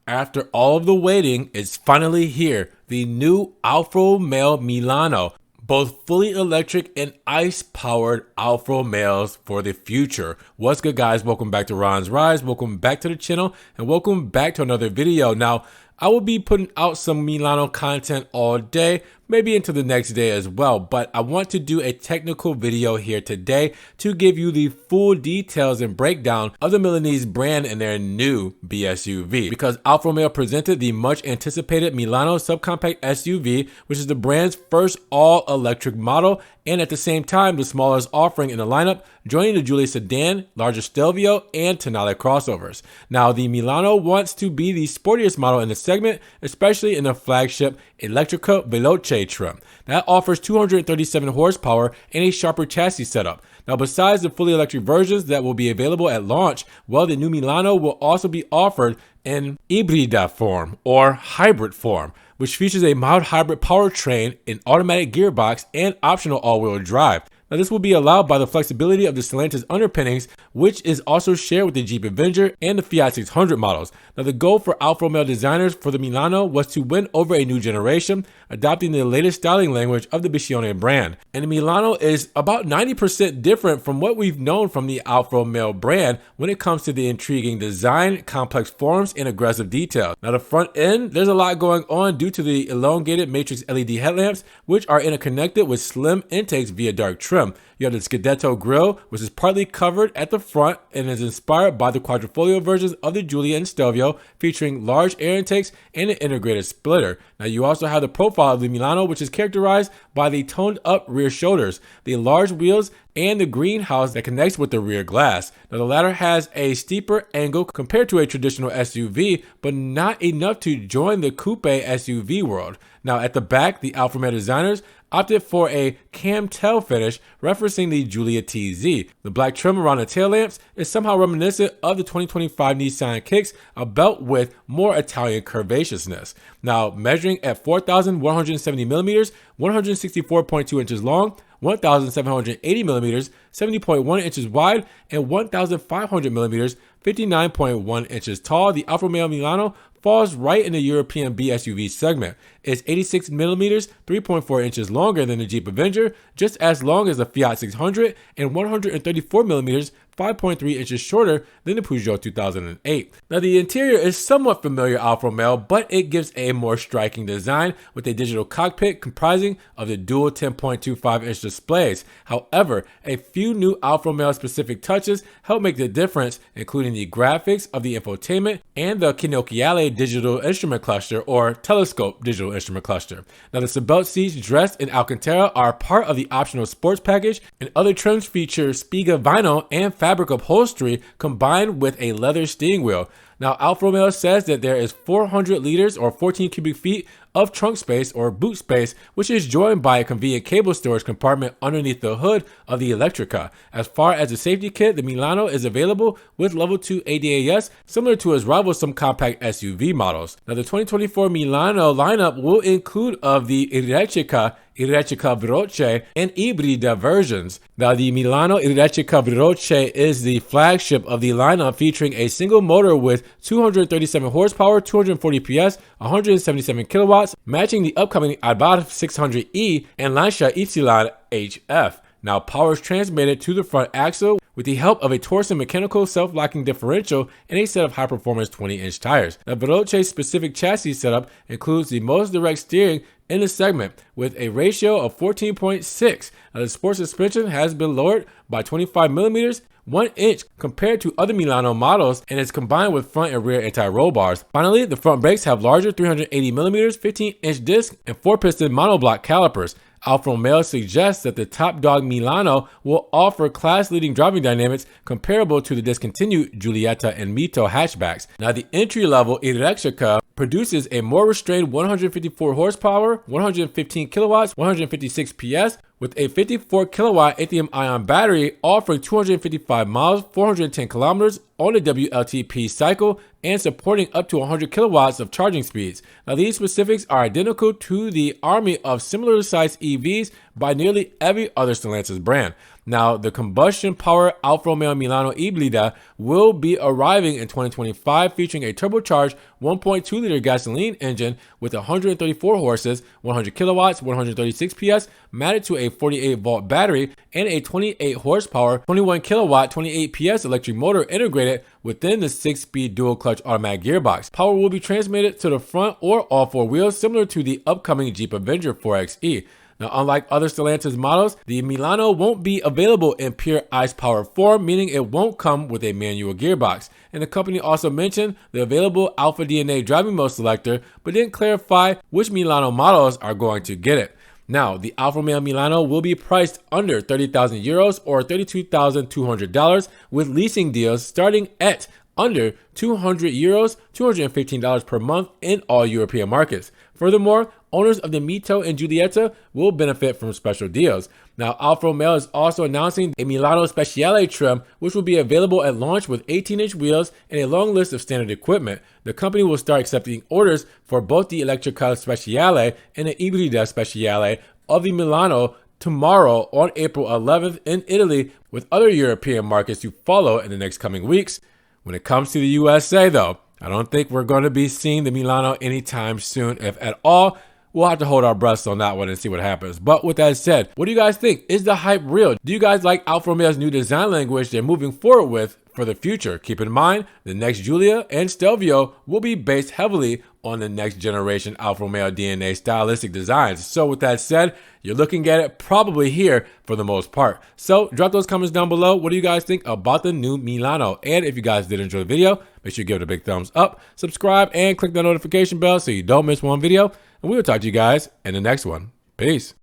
After all of the waiting, it's finally here. The new Alfa Romeo Milano. Both fully electric and ICE-powered Alfa Romeos for the future. What's good, guys? Welcome back to Ron's Rise. Welcome back to the channel, and welcome back to another video. Now, I will be putting out some Milano content all day, maybe into the next day as well, but I want to do a technical video here today to give you the full details and breakdown of the Milanese brand and their new BSUV, because Alfa Romeo presented the much anticipated Milano subcompact SUV, which is the brand's first all-electric model, and at the same time the smallest offering in the lineup, joining the Giulia sedan, larger Stelvio, and Tonale crossovers. Now, the Milano wants to be the sportiest model in the segment, especially in the flagship Elettrica Veloce trim. That offers 237 horsepower and a sharper chassis setup. Now, besides the fully electric versions that will be available at launch, well, the new Milano will also be offered in ibrida form or hybrid form, which features a mild hybrid powertrain, an automatic gearbox, and optional all-wheel drive. Now, this will be allowed by the flexibility of the Stellantis underpinnings, which is also shared with the Jeep Avenger and the Fiat 600 models. Now, the goal for Alfa Romeo designers for the Milano was to win over a new generation, adopting the latest styling language of the Biscione brand. And the Milano is about 90% different from what we've known from the Alfa Romeo brand when it comes to the intriguing design, complex forms, and aggressive detail. Now, the front end, there's a lot going on due to the elongated matrix LED headlamps, which are interconnected with slim intakes via dark trim. You have the Scudetto grille, which is partly covered at the front and is inspired by the quadrifoglio versions of the Giulia and Stelvio, featuring large air intakes and an integrated splitter. Now, you also have the profile of the Milano, which is characterized by the toned up rear shoulders, the large wheels, and the greenhouse that connects with the rear glass. Now, the latter has a steeper angle compared to a traditional SUV, but not enough to join the coupe SUV world. Now, at the back, the Alfa Romeo designers opted for a cam tail finish, referencing the Giulia TZ. The black trim around the tail lamps is somehow reminiscent of the 2025 Nissan Kicks, a belt with more Italian curvaceousness. Now, measuring at 4,170 millimeters, 164.2 inches long, 1,780 millimeters, 70.1 inches wide, and 1,500 millimeters, 59.1 inches tall, the Alfa Romeo Milano falls right in the European BSUV segment. It's 86 millimeters, 3.4 inches longer than the Jeep Avenger, just as long as the Fiat 600, and 134 millimeters, 5.3 inches shorter than the Peugeot 2008. Now, the interior is somewhat familiar Alfa Romeo, but it gives a more striking design with a digital cockpit comprising of the dual 10.25-inch displays. However, a few new Alfa Romeo specific touches help make the difference, including the graphics of the infotainment and the Kinocchiale digital instrument cluster or telescope digital instrument cluster. Now, the seatbelt seats dressed in Alcantara are part of the optional sports package, and other trims feature Spiga vinyl and fabric upholstery combined with a leather steering wheel. Now, Alfa Romeo says that there is 400 liters or 14 cubic feet of trunk space or boot space, which is joined by a convenient cable storage compartment underneath the hood of the Elettrica. As far as the safety kit, the Milano is available with level 2 ADAS, similar to its rival some compact SUV models. Now, the 2024 Milano lineup will include of the Elettrica Veloce, and ibrida versions. Now, the Milano Elettrica Veloce is the flagship of the lineup, featuring a single motor with 237 horsepower, 240 PS, 177 kilowatts, matching the upcoming Abarth 600E and Lancia Y HF. Now, power is transmitted to the front axle with the help of a Torsen mechanical self-locking differential and a set of high-performance 20-inch tires. The Veloce's specific chassis setup includes the most direct steering in the segment with a ratio of 14.6. Now, the sport suspension has been lowered by 25 millimeters, 1 inch compared to other Milano models, and is combined with front and rear anti-roll bars. Finally, the front brakes have larger 380 millimeters, 15-inch disc, and 4-piston monoblock calipers. Alfa Romeo suggests that the top dog Milano will offer class-leading driving dynamics comparable to the discontinued Giulietta and Mito hatchbacks. Now, the entry-level Elettrica produces a more restrained 154 horsepower, 115 kilowatts, 156 PS, with a 54 kilowatt lithium-ion battery offering 255 miles, 410 kilometers on the WLTP cycle and supporting up to 100 kilowatts of charging speeds. Now, these specifics are identical to the army of similar sized EVs by nearly every other Stellantis brand. Now, the combustion-powered Alfa Romeo Milano Ibrida will be arriving in 2025, featuring a turbocharged 1.2-liter gasoline engine with 134 horses, 100 kilowatts, 136 PS, mounted to a 48-volt battery, and a 28-horsepower, 21-kilowatt, 28 PS electric motor integrated within the 6-speed dual-clutch automatic gearbox. Power will be transmitted to the front or all four wheels, similar to the upcoming Jeep Avenger 4xe. Now, unlike other Stellantis models, the Milano won't be available in pure ICE-powered form, meaning it won't come with a manual gearbox. And the company also mentioned the available Alpha DNA driving mode selector, but didn't clarify which Milano models are going to get it. Now, the Alfa Romeo Milano will be priced under 30,000 euros or $32,200, with leasing deals starting at under 200 euros, $215 per month in all European markets. Furthermore, owners of the Mito and Giulietta will benefit from special deals. Now, Alfa Romeo is also announcing a Milano Speciale trim, which will be available at launch with 18-inch wheels and a long list of standard equipment. The company will start accepting orders for both the Electrica Speciale and the Ibrida Speciale of the Milano tomorrow on April 11th in Italy, with other European markets to follow in the next coming weeks. When it comes to the USA, though, I don't think we're going to be seeing the Milano anytime soon, if at all. We'll have to hold our breaths on that one and see what happens. But with that said, what do you guys think? Is the hype real? Do you guys like Alfa Romeo's new design language they're moving forward with for the future? Keep in mind, the next Giulia and Stelvio will be based heavily on the next generation Alfa Romeo DNA stylistic designs. So with that said, you're looking at it probably here for the most part. So drop those comments down below. What do you guys think about the new Milano? And if you guys did enjoy the video, make sure you give it a big thumbs up, subscribe, and click the notification bell so you don't miss one video. And we will talk to you guys in the next one. Peace.